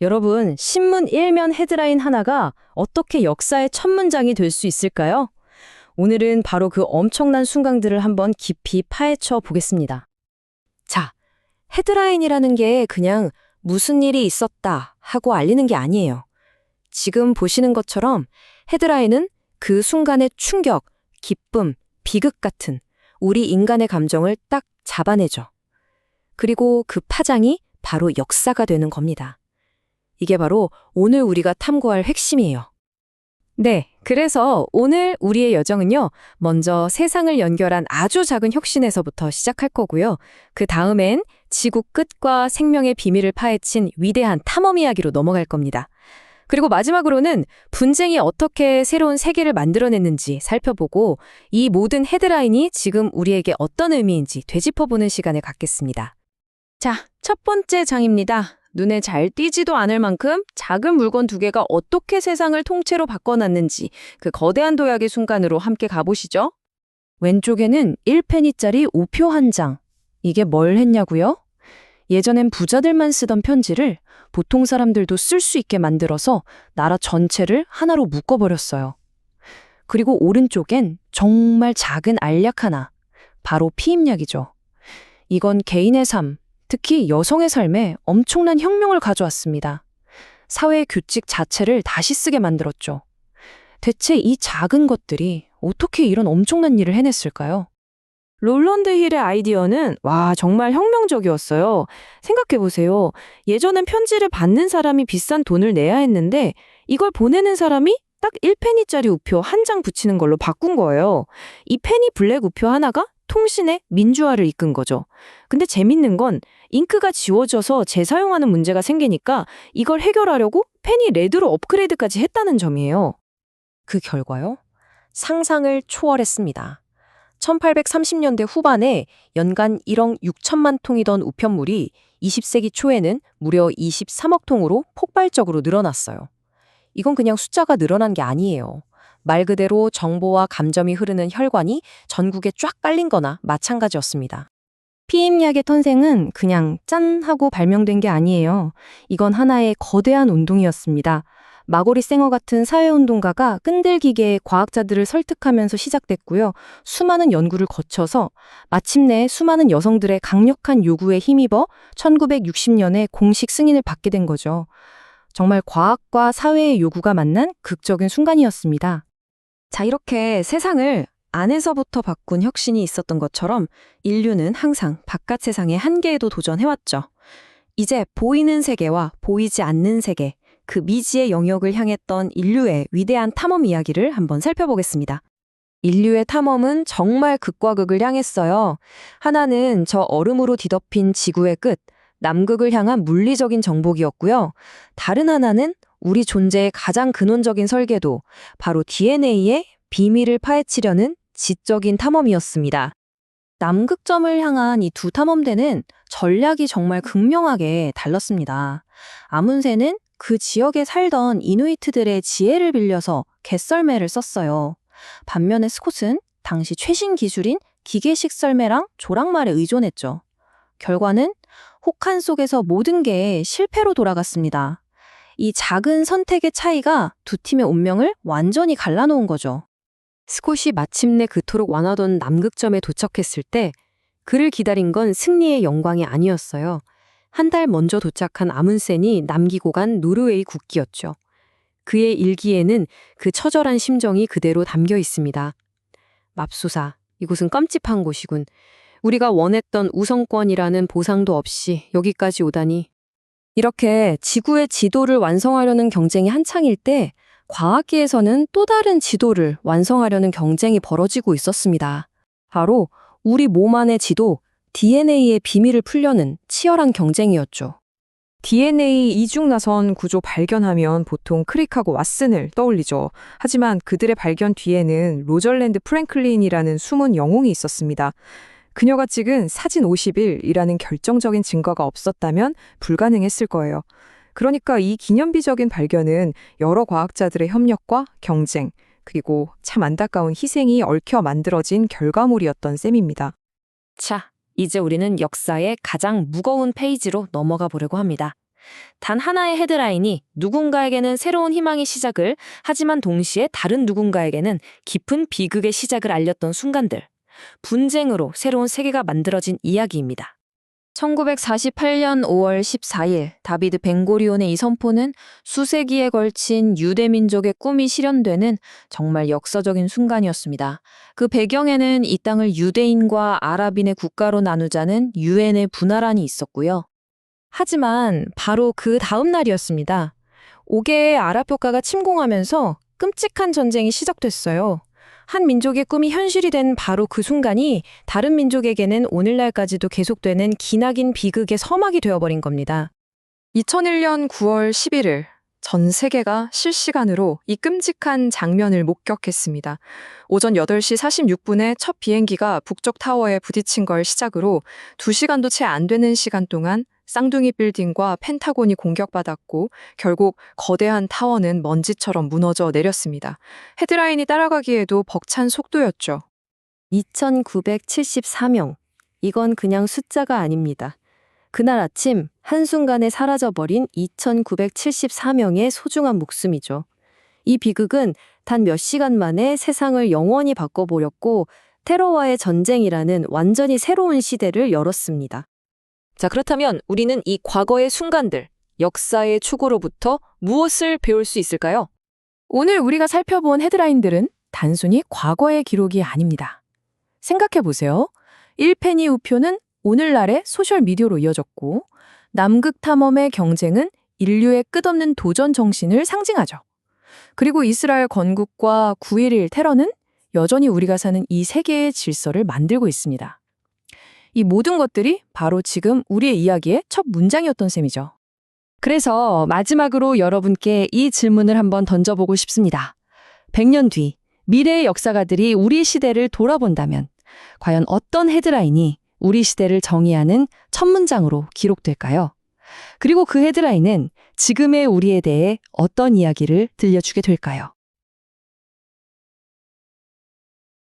여러분, 신문 일면 헤드라인 하나가 어떻게 역사의 첫 문장이 될 수 있을까요? 오늘은 바로 그 엄청난 순간들을 한번 깊이 파헤쳐 보겠습니다. 자, 헤드라인이라는 게 그냥 무슨 일이 있었다 하고 알리는 게 아니에요. 지금 보시는 것처럼 헤드라인은 그 순간의 충격, 기쁨, 비극 같은 우리 인간의 감정을 딱 잡아내죠. 그리고 그 파장이 바로 역사가 되는 겁니다. 이게 바로 오늘 우리가 탐구할 핵심이에요. 네, 그래서 오늘 우리의 여정은요, 먼저 세상을 연결한 아주 작은 혁신에서부터 시작할 거고요. 그 다음엔 지구 끝과 생명의 비밀을 파헤친 위대한 탐험 이야기로 넘어갈 겁니다. 그리고 마지막으로는 분쟁이 어떻게 새로운 세계를 만들어냈는지 살펴보고 이 모든 헤드라인이 지금 우리에게 어떤 의미인지 되짚어보는 시간을 갖겠습니다. 자, 첫 번째 장입니다. 눈에 잘 띄지도 않을 만큼 작은 물건 두 개가 어떻게 세상을 통째로 바꿔놨는지 그 거대한 도약의 순간으로 함께 가보시죠. 왼쪽에는 1페니짜리 우표 한 장. 이게 뭘 했냐고요? 예전엔 부자들만 쓰던 편지를 보통 사람들도 쓸 수 있게 만들어서 나라 전체를 하나로 묶어버렸어요. 그리고 오른쪽엔 정말 작은 알약 하나. 바로 피임약이죠. 이건 개인의 삶, 특히 여성의 삶에 엄청난 혁명을 가져왔습니다. 사회의 규칙 자체를 다시 쓰게 만들었죠. 대체 이 작은 것들이 어떻게 이런 엄청난 일을 해냈을까요? 롤런드 힐의 아이디어는 정말 혁명적이었어요. 생각해보세요. 예전엔 편지를 받는 사람이 비싼 돈을 내야 했는데 이걸 보내는 사람이 딱 1페니짜리 우표 한 장 붙이는 걸로 바꾼 거예요. 이 페니 블랙 우표 하나가 통신의 민주화를 이끈 거죠. 근데 재밌는 건 잉크가 지워져서 재사용하는 문제가 생기니까 이걸 해결하려고 페니 레드로 업그레이드까지 했다는 점이에요. 그 결과요? 상상을 초월했습니다. 1830년대 후반에 연간 1억 6천만 통이던 우편물이 20세기 초에는 무려 23억 통으로 폭발적으로 늘어났어요. 이건 그냥 숫자가 늘어난 게 아니에요. 말 그대로 정보와 감정이 흐르는 혈관이 전국에 쫙 깔린 거나 마찬가지였습니다. 피임약의 탄생은 그냥 짠 하고 발명된 게 아니에요. 이건 하나의 거대한 운동이었습니다. 마고리 쌩어 같은 사회운동가가 끈들기게 과학자들을 설득하면서 시작됐고요. 수많은 연구를 거쳐서 마침내 수많은 여성들의 강력한 요구에 힘입어 1960년에 공식 승인을 받게 된 거죠. 정말 과학과 사회의 요구가 만난 극적인 순간이었습니다. 자, 이렇게 세상을 안에서부터 바꾼 혁신이 있었던 것처럼 인류는 항상 바깥 세상의 한계에도 도전해왔죠. 이제 보이는 세계와 보이지 않는 세계, 그 미지의 영역을 향했던 인류의 위대한 탐험 이야기를 한번 살펴보겠습니다. 인류의 탐험은 정말 극과 극을 향했어요. 하나는 저 얼음으로 뒤덮인 지구의 끝, 남극을 향한 물리적인 정복이었고요. 다른 하나는 우리 존재의 가장 근원적인 설계도, 바로 DNA의 비밀을 파헤치려는 지적인 탐험이었습니다. 남극점을 향한 이 두 탐험대는 전략이 정말 극명하게 달랐습니다. 아문세는 그 지역에 살던 이누이트들의 지혜를 빌려서 갯썰매를 썼어요. 반면에 스콧은 당시 최신 기술인 기계식 썰매랑 조랑말에 의존했죠. 결과는 혹한 속에서 모든 게 실패로 돌아갔습니다. 이 작은 선택의 차이가 두 팀의 운명을 완전히 갈라놓은 거죠. 스콧이 마침내 그토록 원하던 남극점에 도착했을 때 그를 기다린 건 승리의 영광이 아니었어요. 한 달 먼저 도착한 아문센이 남기고 간 노르웨이 국기였죠. 그의 일기에는 그 처절한 심정이 그대로 담겨 있습니다. 맙소사, 이곳은 끔찍한 곳이군. 우리가 원했던 우선권이라는 보상도 없이 여기까지 오다니. 이렇게 지구의 지도를 완성하려는 경쟁이 한창일 때 과학계에서는 또 다른 지도를 완성하려는 경쟁이 벌어지고 있었습니다. 바로 우리 몸 안의 지도, DNA의 비밀을 풀려는 치열한 경쟁이었죠. DNA 이중나선 구조 발견하면 보통 크릭하고 왓슨을 떠올리죠. 하지만 그들의 발견 뒤에는 로절랜드 프랭클린이라는 숨은 영웅이 있었습니다. 그녀가 찍은 사진 50일이라는 결정적인 증거가 없었다면 불가능했을 거예요. 그러니까 이 기념비적인 발견은 여러 과학자들의 협력과 경쟁, 그리고 참 안타까운 희생이 얽혀 만들어진 결과물이었던 셈입니다. 자, 이제 우리는 역사의 가장 무거운 페이지로 넘어가 보려고 합니다. 단 하나의 헤드라인이 누군가에게는 새로운 희망의 시작을, 하지만 동시에 다른 누군가에게는 깊은 비극의 시작을 알렸던 순간들. 분쟁으로 새로운 세계가 만들어진 이야기입니다. 1948년 5월 14일 다비드 벤고리온의 이 선포는 수세기에 걸친 유대 민족의 꿈이 실현되는 정말 역사적인 순간이었습니다. 그 배경에는 이 땅을 유대인과 아랍인의 국가로 나누자는 유엔의 분화란이 있었고요. 하지만 바로 그 다음 날이었습니다. 5개의 아랍 국가가 침공하면서 끔찍한 전쟁이 시작됐어요. 한 민족의 꿈이 현실이 된 바로 그 순간이 다른 민족에게는 오늘날까지도 계속되는 기나긴 비극의 서막이 되어버린 겁니다. 2001년 9월 11일 전 세계가 실시간으로 이 끔찍한 장면을 목격했습니다. 오전 8시 46분에 첫 비행기가 북쪽 타워에 부딪힌 걸 시작으로 2시간도 채 안 되는 시간 동안 쌍둥이 빌딩과 펜타곤이 공격받았고 결국 거대한 타워는 먼지처럼 무너져 내렸습니다. 헤드라인이 따라가기에도 벅찬 속도였죠. 2974명. 이건 그냥 숫자가 아닙니다. 그날 아침 한순간에 사라져버린 2974명의 소중한 목숨이죠. 이 비극은 단 몇 시간 만에 세상을 영원히 바꿔버렸고 테러와의 전쟁이라는 완전히 새로운 시대를 열었습니다. 자, 그렇다면 우리는 이 과거의 순간들, 역사의 축으로부터 무엇을 배울 수 있을까요? 오늘 우리가 살펴본 헤드라인들은 단순히 과거의 기록이 아닙니다. 생각해보세요. 1페니 우표는 오늘날의 소셜미디어로 이어졌고 남극 탐험의 경쟁은 인류의 끝없는 도전 정신을 상징하죠. 그리고 이스라엘 건국과 9.11 테러는 여전히 우리가 사는 이 세계의 질서를 만들고 있습니다. 이 모든 것들이 바로 지금 우리의 이야기의 첫 문장이었던 셈이죠. 그래서 마지막으로 여러분께 이 질문을 한번 던져보고 싶습니다. 100년 뒤 미래의 역사가들이 우리 시대를 돌아본다면 과연 어떤 헤드라인이 우리 시대를 정의하는 첫 문장으로 기록될까요? 그리고 그 헤드라인은 지금의 우리에 대해 어떤 이야기를 들려주게 될까요?